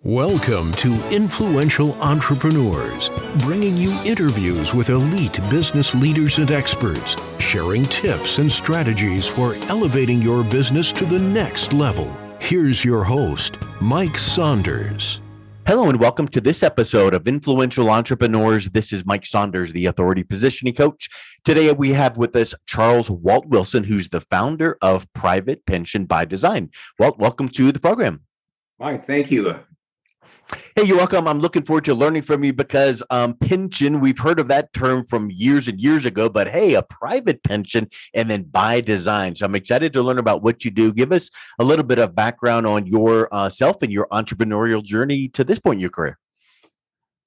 Welcome to Influential Entrepreneurs, bringing you interviews with elite business leaders and experts, sharing tips and strategies for elevating your business to the next level. Here's your host, Mike Saunders. Hello and welcome to this episode of Influential Entrepreneurs. This is Mike Saunders, the Authority Positioning Coach. Today we have with us Charles Walt Wilson, who's the founder of Private Pension by Design. Walt, welcome to the program. Mike, thank you. Hey, you're welcome. I'm looking forward to learning from you because pension, we've heard of that term from years and years ago, but hey, a private pension and then by design. So I'm excited to learn about what you do. Give us a little bit of background on yourself and your entrepreneurial journey to this point in your career.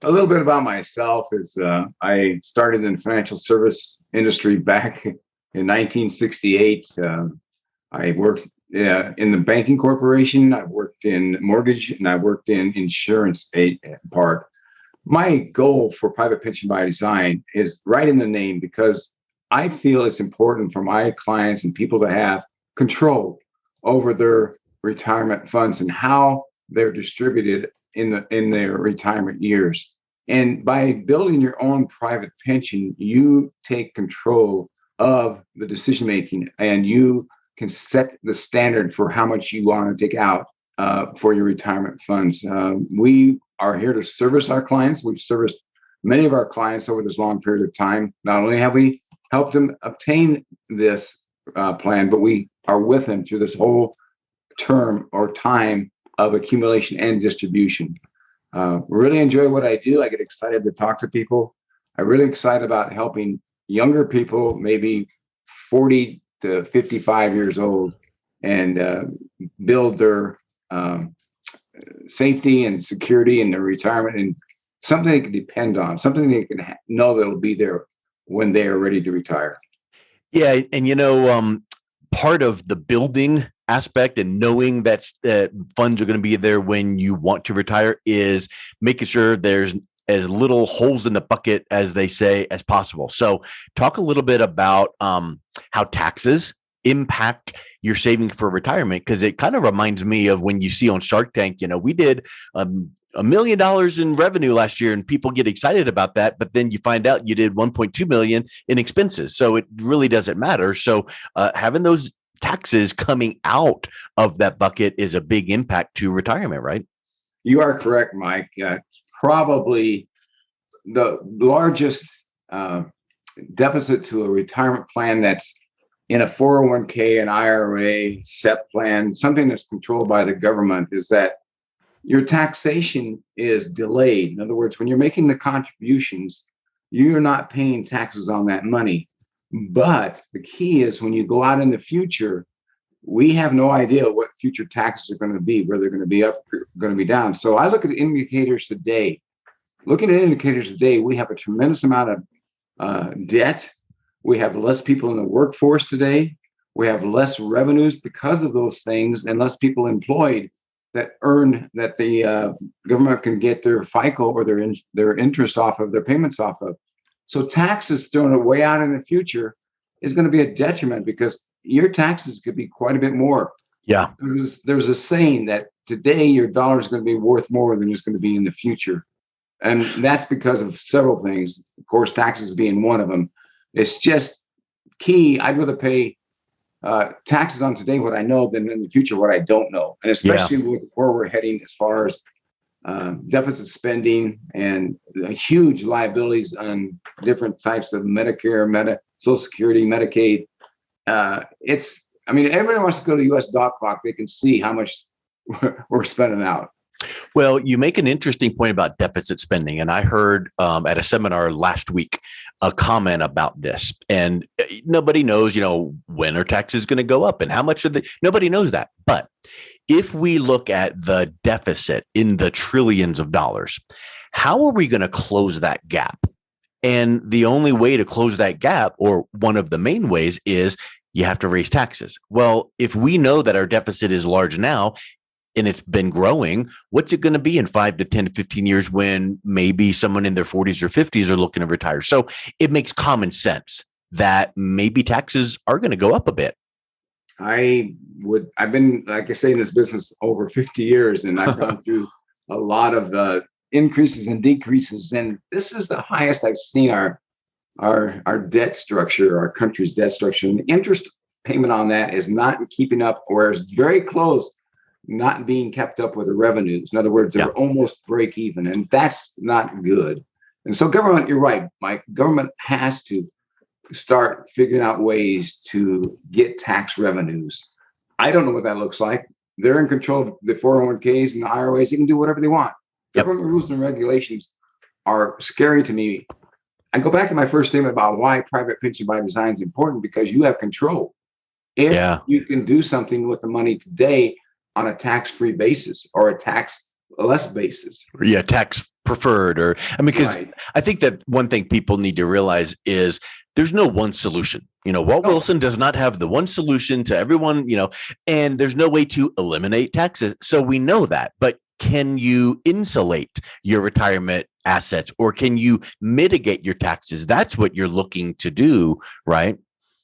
A little bit about myself is I started in the financial service industry back in 1968. I worked in the banking corporation. I worked in mortgage and I worked in insurance part. My goal for Private Pension by Design is right in the name because I feel it's important for my clients and people to have control over their retirement funds and how they're distributed in their retirement years. And by building your own private pension, you take control of the decision making and you can set the standard for how much you want to take out for your retirement funds. We are here to service our clients. We've serviced many of our clients over this long period of time. Not only have we helped them obtain this plan, but we are with them through this whole term or time of accumulation and distribution. Really enjoy what I do. I get excited to talk to people. I'm really excited about helping younger people, maybe 40 to 55 years old, and build their safety and security in their retirement and something they can depend on, something they can know that will be there when they are ready to retire. Yeah. And, part of the building aspect and knowing that funds are going to be there when you want to retire is making sure there's as little holes in the bucket, as they say, as possible. So talk a little bit about how taxes impact your saving for retirement, because it kind of reminds me of when you see on Shark Tank, we did $1 million in revenue last year and people get excited about that, but then you find out you did 1.2 million in expenses. So it really doesn't matter. So having those taxes coming out of that bucket is a big impact to retirement, right? You are correct, Mike. Probably the largest deficit to a retirement plan that's in a 401k, an IRA, SEP plan, something that's controlled by the government, is that your taxation is delayed. In other words, when you're making the contributions, you're not paying taxes on that money. But the key is when you go out in the future, we have no idea what future taxes are going to be, whether they're going to be up or going to be down. So I look at indicators today. Looking at indicators today, we have a tremendous amount of debt. We have less people in the workforce today. We have less revenues because of those things and less people employed that the government can get their FICO or their interest off of, their payments off of. So taxes thrown away out in the future is going to be a detriment because your taxes could be quite a bit more. Yeah. There's a saying that today your dollar is going to be worth more than it's going to be in the future. And that's because of several things. Of course, taxes being one of them. It's just key. I'd rather pay taxes on today what I know than in the future what I don't know. And especially with where we're heading as far as deficit spending and huge liabilities on different types of Medicare, Social Security, Medicaid. Everybody wants to go to US dot clock. They can see how much we're spending out. Well, you make an interesting point about deficit spending. And I heard at a seminar last week a comment about this. And nobody knows, when are taxes going to go up and how much nobody knows that. But if we look at the deficit in the trillions of dollars, how are we going to close that gap? And the only way to close that gap, or one of the main ways, is you have to raise taxes. Well, if we know that our deficit is large now, and it's been growing, what's it going to be in 5 to 10 to 15 years when maybe someone in their 40s or 50s are looking to retire? So it makes common sense that maybe taxes are going to go up a bit. I've been, like I say, in this business over 50 years, and I've gone through a lot of increases and decreases, and this is the highest I've seen our debt structure, our country's debt structure, and the interest payment on that is not keeping up, or is very close, not being kept up with the revenues. In other words, they're almost break even, and that's not good. And so government, you're right, Mike, government has to start figuring out ways to get tax revenues. I don't know what that looks like. They're in control of the 401ks and the IRAs. They can do whatever they want. Government rules and regulations are scary to me. I go back to my first statement about why private pension by design is important, because you have control. If you can do something with the money today on a tax-free basis or a tax-less basis. Yeah, tax preferred, or because I think that one thing people need to realize is there's no one solution. Walt Wilson does not have the one solution to everyone, and there's no way to eliminate taxes. So we know that, but can you insulate your retirement assets, or can you mitigate your taxes? That's what you're looking to do, right?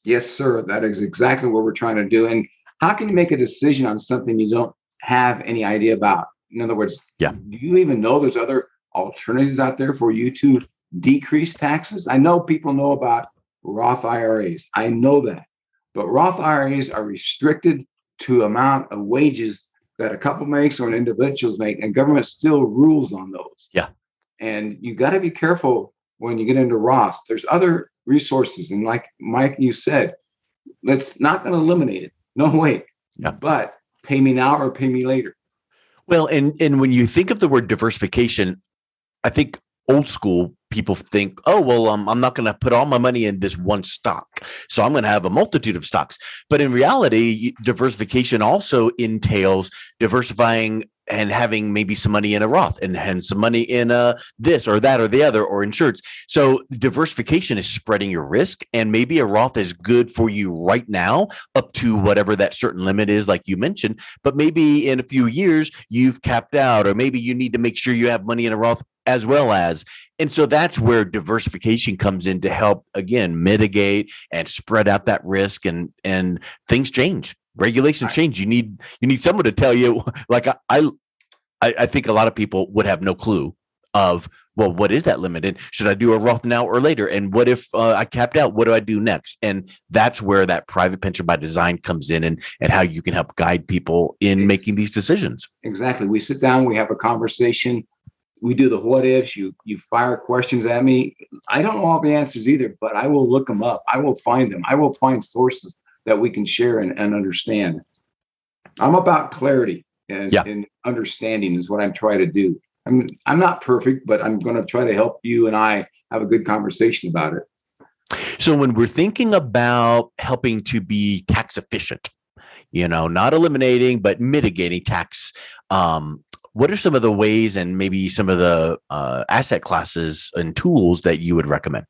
Yes, sir. That is exactly what we're trying to do. And how can you make a decision on something you don't have any idea about? In other words, do you even know there's other alternatives out there for you to decrease taxes? I know people know about Roth IRAs. I know that. But Roth IRAs are restricted to amount of wages that a couple makes or an individuals make, and government still rules on those. Yeah. And you got to be careful when you get into Roths. There's other resources. And like Mike, you said, let's not going to eliminate it. No way. Yeah. But pay me now or pay me later. Well, and when you think of the word diversification, I think old school people think, oh, well, I'm not going to put all my money in this one stock, so I'm going to have a multitude of stocks. But in reality, diversification also entails diversifying and having maybe some money in a Roth and some money in this or that or the other, or insurance. So diversification is spreading your risk, and maybe a Roth is good for you right now up to whatever that certain limit is, like you mentioned. But maybe in a few years you've capped out, or maybe you need to make sure you have money in a Roth as well as. And so that's where diversification comes in to help, again, mitigate and spread out that risk, and things change. Regulations change. You need someone to tell you. Like I think a lot of people would have no clue of, well, what is that limit? And should I do a Roth now or later? And what if I capped out? What do I do next? And that's where that private pension by design comes in, and how you can help guide people in making these decisions. Exactly. We sit down, we have a conversation. We do the what ifs. You fire questions at me. I don't know all the answers either, but I will look them up. I will find them. I will find sources that we can share and understand. I'm about clarity and understanding is what I'm trying to do. I'm not perfect, but I'm going to try to help you and I have a good conversation about it. So when we're thinking about helping to be tax efficient, not eliminating, but mitigating tax, what are some of the ways and maybe some of the asset classes and tools that you would recommend?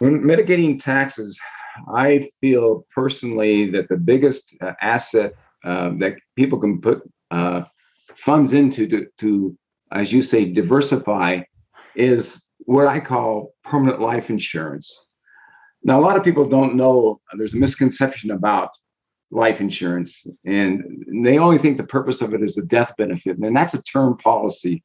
When mitigating taxes, I feel personally that the biggest asset that people can put funds into to, as you say, diversify is what I call permanent life insurance. Now, a lot of people don't know, there's a misconception about life insurance, and they only think the purpose of it is the death benefit, and that's a term policy.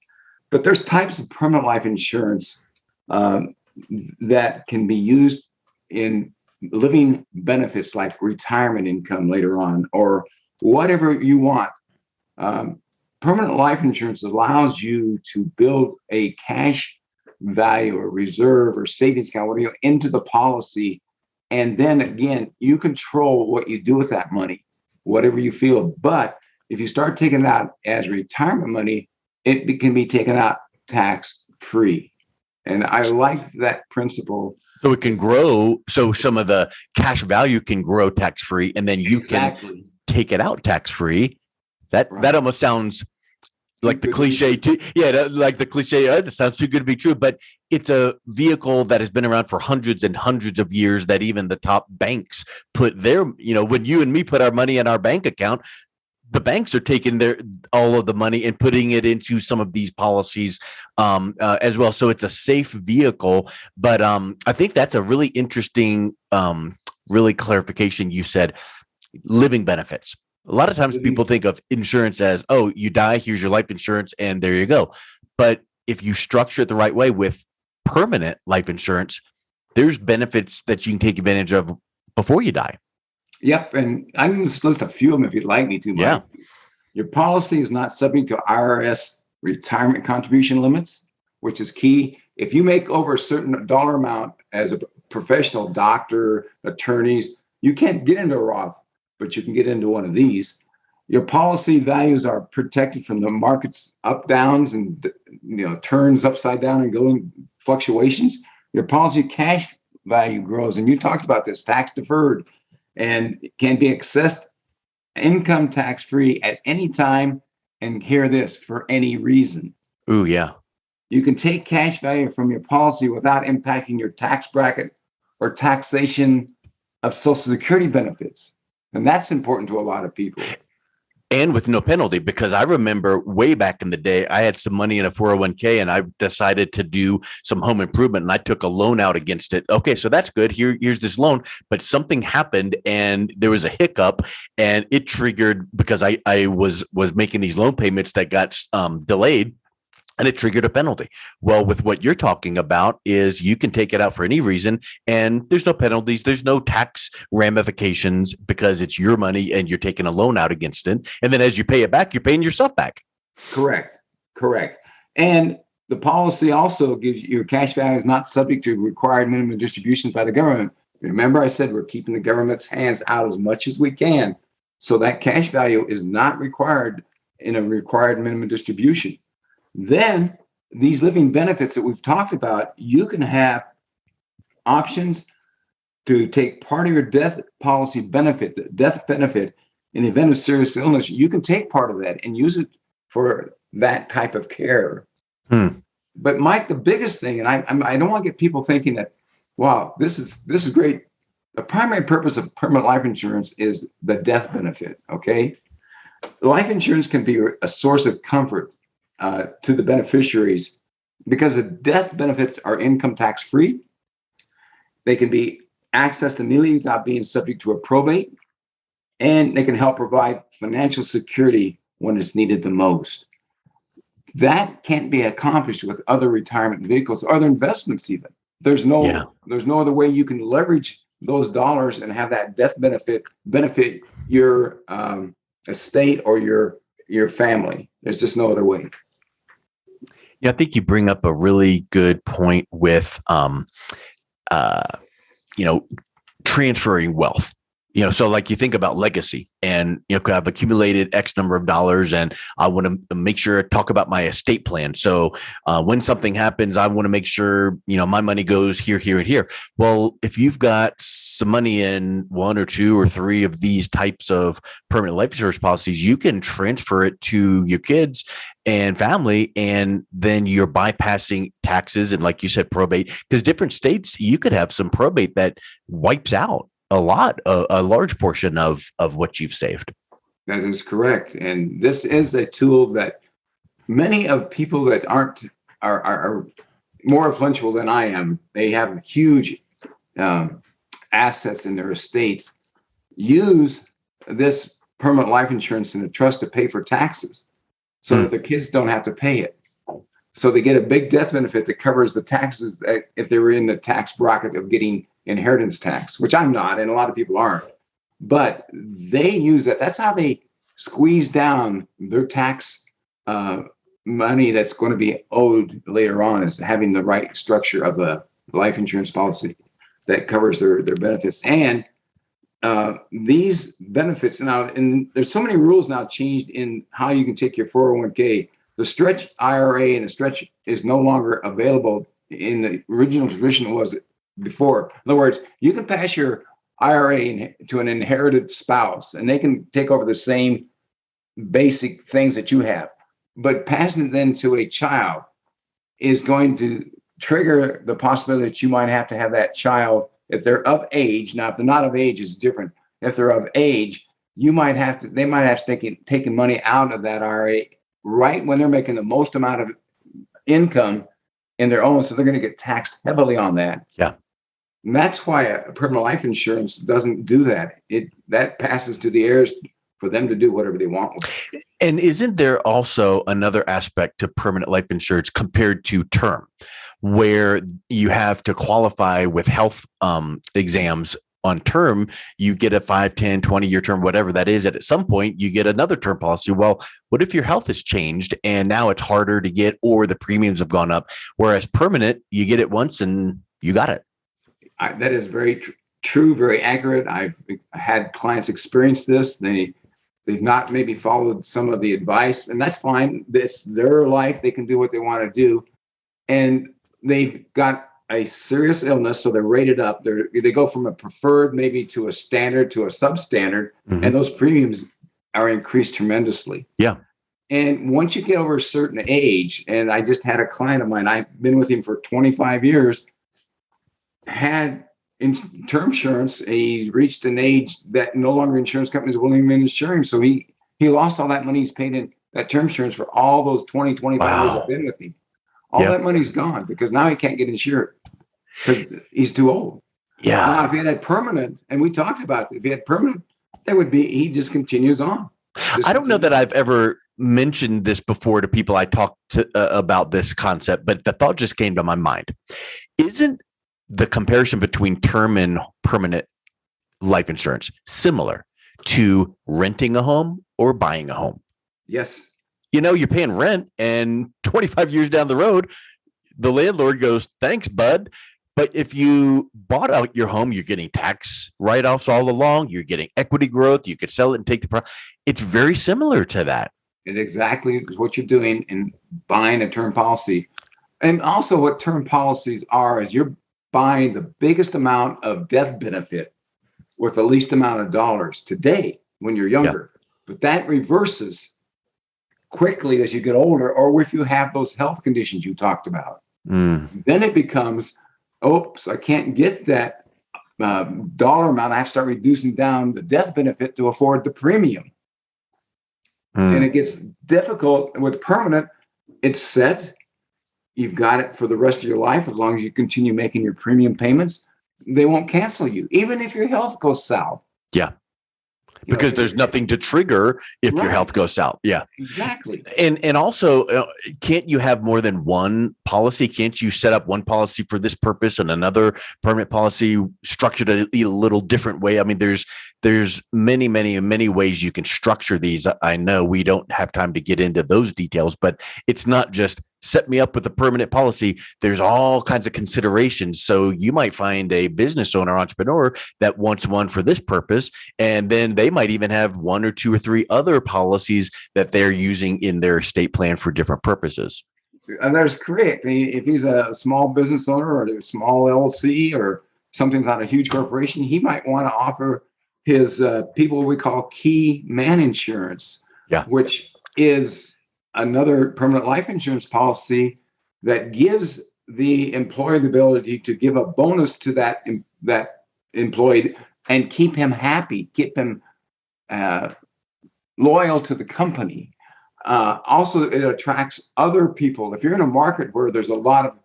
But there's types of permanent life insurance that can be used in living benefits like retirement income later on, or whatever you want. Permanent life insurance allows you to build a cash value or reserve or savings account into the policy. And then again, you control what you do with that money, whatever you feel. But if you start taking it out as retirement money, it can be taken out tax free. And I like that principle. So it can grow. So some of the cash value can grow tax free, and then you can take it out tax free. That almost sounds like the cliche too. Yeah, like the cliche. That sounds too good to be true. But it's a vehicle that has been around for hundreds and hundreds of years, that even the top banks put their, when you and me put our money in our bank account, the banks are taking all of the money and putting it into some of these policies as well. So it's a safe vehicle. But I think that's a really interesting, really clarification. You said living benefits. A lot of times people think of insurance as, oh, you die, here's your life insurance, and there you go. But if you structure it the right way with permanent life insurance, there's benefits that you can take advantage of before you die. Yep. And I can just list a few of them if you'd like me to, Mike. Yeah. Your policy is not subject to IRS retirement contribution limits, which is key. If you make over a certain dollar amount as a professional doctor, attorneys, you can't get into a Roth, but you can get into one of these. Your policy values are protected from the market's up downs and turns upside down and going fluctuations. Your policy cash value grows, and you talked about this, tax deferred, and can be accessed income tax free at any time. And hear this, for any reason. Ooh, yeah. You can take cash value from your policy without impacting your tax bracket or taxation of Social Security benefits. And that's important to a lot of people. And with no penalty, because I remember way back in the day, I had some money in a 401k and I decided to do some home improvement and I took a loan out against it. Okay, so that's good. Here's this loan, but something happened and there was a hiccup and it triggered because I was making these loan payments that got delayed. And it triggered a penalty. Well, with what you're talking about is you can take it out for any reason and there's no penalties. There's no tax ramifications because it's your money and you're taking a loan out against it. And then as you pay it back, you're paying yourself back. Correct. And the policy also gives you your cash value is not subject to required minimum distributions by the government. Remember, I said we're keeping the government's hands out as much as we can. So that cash value is not required in a required minimum distribution. Then these living benefits that we've talked about, you can have options to take part of your death policy benefit, the death benefit in the event of serious illness. You can take part of that and use it for that type of care. But Mike, the biggest thing, and I don't want to get people thinking that, wow, this is great. The primary purpose of permanent life insurance is the death benefit. Okay, life insurance can be a source of comfort to the beneficiaries because the death benefits are income tax free. They can be accessed immediately without being subject to a probate, and they can help provide financial security when it's needed the most. That can't be accomplished with other retirement vehicles or other investments even. There's no other way you can leverage those dollars and have that death benefit your estate or your family. There's just no other way. Yeah, I think you bring up a really good point with, transferring wealth. So like you think about legacy and, I've accumulated X number of dollars and I want to make sure I talk about my estate plan. So when something happens, I want to make sure, my money goes here, here, and here. Well, if you've got some money in one or two or three of these types of permanent life insurance policies, you can transfer it to your kids and family, and then you're bypassing taxes and, like you said, probate, because different states, you could have some probate that wipes out a large portion of what you've saved. That is correct. And this is a tool that many of people that are more influential than I am, they have huge assets in their estates, use this permanent life insurance in a trust to pay for taxes so that their kids don't have to pay it. So they get a big death benefit that covers the taxes that if they were in the tax bracket of getting inheritance tax, which I'm not, and a lot of people aren't. But they use that. That's how they squeeze down their tax money that's going to be owed later on, is having the right structure of a life insurance policy that covers their benefits. And these benefits now, and there's so many rules now changed in how you can take your 401k. The stretch IRA and the stretch is no longer available in the original tradition it was before. In other words, you can pass your IRA to an inherited spouse and they can take over the same basic things that you have. But passing it then to a child is going to trigger the possibility that you might have to have that child, if they're of age. Now, if they're not of age, it's different. If they're of age, they might have to taking money out of that IRA right when they're making the most amount of income in their own. So they're going to get taxed heavily on that. Yeah. And that's why a permanent life insurance doesn't do that. That passes to the heirs for them to do whatever they want with it. And isn't there also another aspect to permanent life insurance compared to term, where you have to qualify with health exams on term? You get a 5, 10, 20-year term, whatever that is. And at some point, you get another term policy. Well, what if your health has changed and now it's harder to get, or the premiums have gone up? Whereas permanent, you get it once and you got it. That is very true, very accurate. I've had clients experience this. They've not maybe followed some of the advice, and that's fine. It's their life. They can do what they want to do. And they've got a serious illness, so they're rated up. They go from a preferred maybe to a standard to a substandard, and those premiums are increased tremendously. Yeah. And once you get over a certain age, and I just had a client of mine, I've been with him for 25 years, had term insurance. He reached an age that no longer insurance companies are willing to insure him. So he lost all that money he's paid in that term insurance for all those 20, 25 years I've been with him. All that money's gone because now he can't get insured because he's too old. Yeah. Now, if he had permanent, and we talked about it, if he had permanent, he just continues on. I don't know that I've ever mentioned this before to people I talked to about this concept, but the thought just came to my mind. Isn't the comparison between term and permanent life insurance similar to renting a home or buying a home? Yes. You're paying rent, and 25 years down the road, the landlord goes, "Thanks, bud." But if you bought out your home, you're getting tax write-offs all along. You're getting equity growth. You could sell it and take the profit. It's very similar to that. It exactly is what you're doing in buying a term policy. And also what term policies are is you're buying the biggest amount of death benefit with the least amount of dollars today when you're younger. Yeah. But that reverses quickly as you get older, or if you have those health conditions you talked about. Then it becomes, oops, I can't get that dollar amount. I have to start reducing down the death benefit to afford the premium. And it gets difficult with permanent. It's set. You've got it for the rest of your life. As long as you continue making your premium payments, they won't cancel you, even if your health goes south. Yeah. Because there's nothing to trigger if your health goes south. Yeah, exactly. And also, can't you have more than one policy? Can't you set up one policy for this purpose and another permanent policy structured a little different way? I mean, there's many ways you can structure these. I know we don't have time to get into those details, but it's not just set me up with a permanent policy. There's all kinds of considerations. So you might find a business owner, entrepreneur that wants one for this purpose. And then they might even have 1 or 2 or 3 other policies that they're using in their estate plan for different purposes. And that's correct. If he's a small business owner or a small LLC or something's not a huge corporation, he might want to offer his people we call key man insurance, which is another permanent life insurance policy that gives the employer the ability to give a bonus to that employee and keep him happy, keep him loyal to the company. Also, it attracts other people. If you're in a market where there's a lot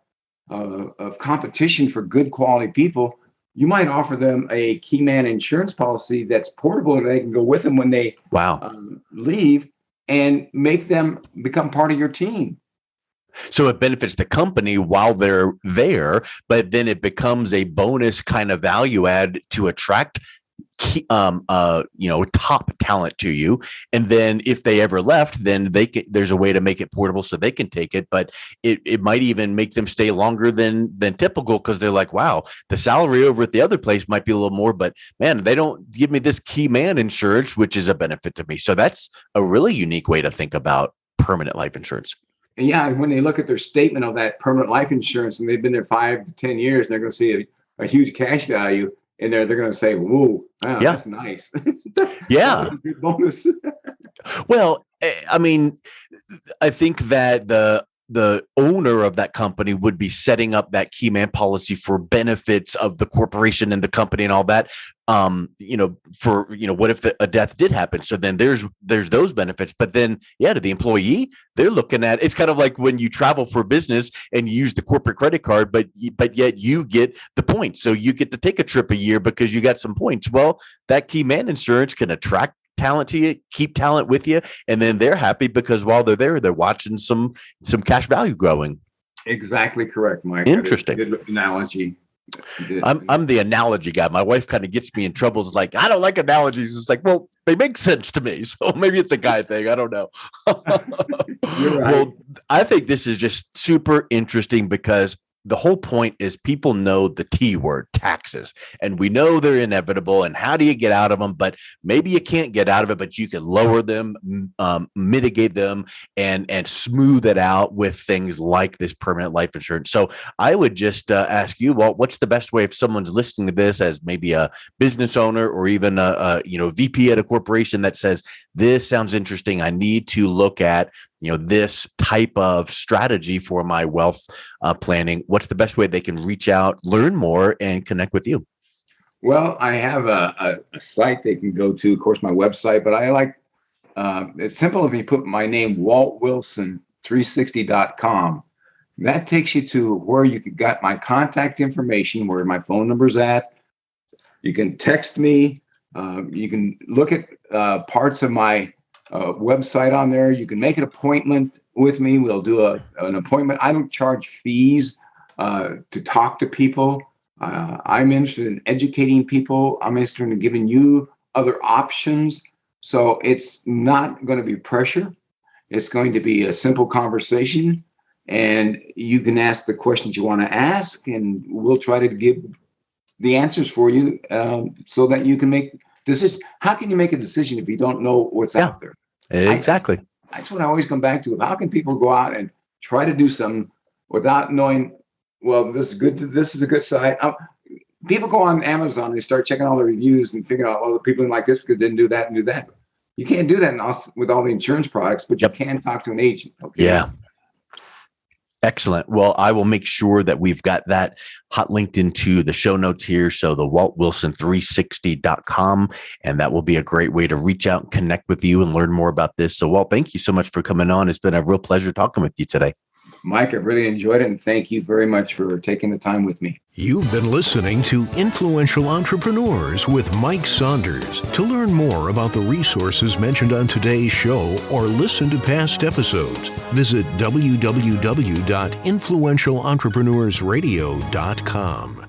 of competition for good quality people, you might offer them a key man insurance policy that's portable and they can go with them when they leave, and make them become part of your team. So it benefits the company while they're there, but then it becomes a bonus kind of value add to attract top talent to you. And then if they ever left, then there's a way to make it portable so they can take it. But it might even make them stay longer than typical, because they're like, wow, the salary over at the other place might be a little more, but man, they don't give me this key man insurance, which is a benefit to me. So that's a really unique way to think about permanent life insurance. Yeah, and when they look at their statement of that permanent life insurance and they've been there 5 to 10 years, and they're going to see a huge cash value in there, they're going to say, whoa, wow, that's nice. Yeah. Good bonus. Well, I mean, I think that the owner of that company would be setting up that key man policy for benefits of the corporation and the company and all that. What if a death did happen? So then there's those benefits, but then to the employee, they're looking at, it's kind of like when you travel for business and you use the corporate credit card, but yet you get the points. So you get to take a trip a year because you got some points. Well, that key man insurance can attract talent to you, keep talent with you, and then they're happy because while they're there, they're watching some cash value growing. Exactly correct, Mike. Interesting. Good analogy. I'm the analogy guy. My wife kind of gets me in trouble. It's like, I don't like analogies. It's like, well, they make sense to me. So maybe it's a guy thing. I don't know. You're right. Well, I think this is just super interesting because the whole point is people know the T word, taxes, and we know they're inevitable. And how do you get out of them? But maybe you can't get out of it, but you can lower them, mitigate them, and smooth it out with things like this permanent life insurance. So I would just ask you, Walt, what's the best way if someone's listening to this as maybe a business owner or even a VP at a corporation that says, this sounds interesting, I need to look at this type of strategy for my wealth planning. What's the best way they can reach out, learn more, and connect with you? Well, I have a site they can go to, of course, my website, but I like, it's simple if you put my name, waltwilson360.com. That takes you to where you got my contact information, where my phone number's at. You can text me. You can look at parts of my website on there. You can make an appointment with me. We'll do an appointment. I don't charge fees to talk to people. I'm interested in educating people. I'm interested in giving you other options. So it's not going to be pressure. It's going to be a simple conversation, and you can ask the questions you want to ask, and we'll try to give the answers for you so that you can make decisions. How can you make a decision if you don't know what's out there? Exactly. That's what I always come back to. How can people go out and try to do something without knowing, well, this is good. This is a good site. People go on Amazon and they start checking all the reviews and figuring out, the people didn't like this because they didn't do that and do that. You can't do that with all the insurance products, but you can talk to an agent. Okay? Yeah. Excellent. Well, I will make sure that we've got that hot linked into the show notes here. So the waltwilson360.com, and that will be a great way to reach out and connect with you and learn more about this. So Walt, thank you so much for coming on. It's been a real pleasure talking with you today. Mike, I really enjoyed it, and thank you very much for taking the time with me. You've been listening to Influential Entrepreneurs with Mike Saunders. To learn more about the resources mentioned on today's show or listen to past episodes, visit www.influentialentrepreneursradio.com.